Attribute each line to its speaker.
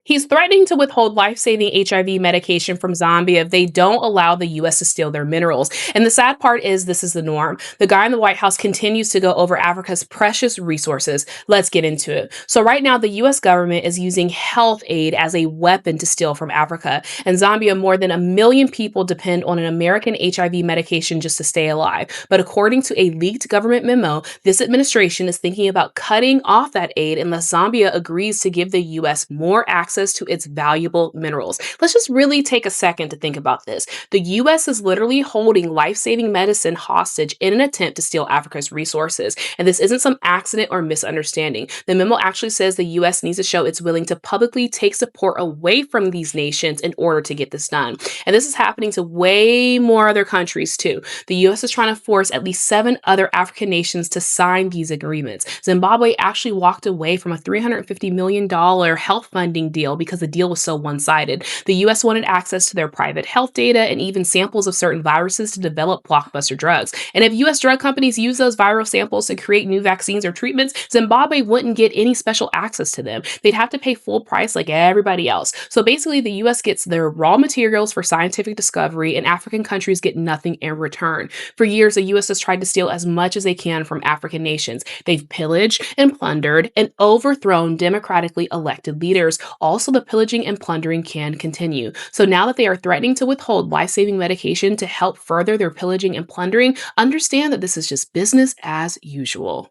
Speaker 1: He's threatening to withhold life-saving HIV medication from Zambia if they don't allow the US to steal their minerals. And the sad part is this is the norm. The guy in the White House continues to go over Africa's precious resources. Let's get into it. So right now the US government is using health aid as a weapon to steal from Africa. In Zambia, more than 1 million people depend on an American HIV medication just to stay alive. But according to a leaked government memo, this administration is thinking about cutting off that aid unless Zambia agrees to give the US more access to its valuable minerals. Let's just really take a second to think about this. The US is literally holding life saving medicine hostage in an attempt to steal Africa's resources. And this isn't some accident or misunderstanding. The memo actually says the US needs to show it's willing to publicly take support away from these nations in order to get this done. And this is happening to way more other countries too. The US is trying to force at least 7 other African nations to sign these agreements. Zimbabwe actually walked away from a $350 million health funding deal because the deal was so one-sided. The US wanted access to their private health data and even samples of certain viruses to develop blockbuster drugs. And if US drug companies use those viral samples to create new vaccines or treatments, Zimbabwe wouldn't get any special access to them. They'd have to pay full price like everybody else. So basically, the US gets their raw materials for scientific discovery, and African countries get nothing in return. For years, the US has tried to steal as much as they can from African nations. They've pillaged and plundered and overthrown democratically elected leaders. Also, the pillaging and plundering can continue. So now that they are threatening to withhold life-saving medication to help further their pillaging and plundering, understand that this is just business as usual.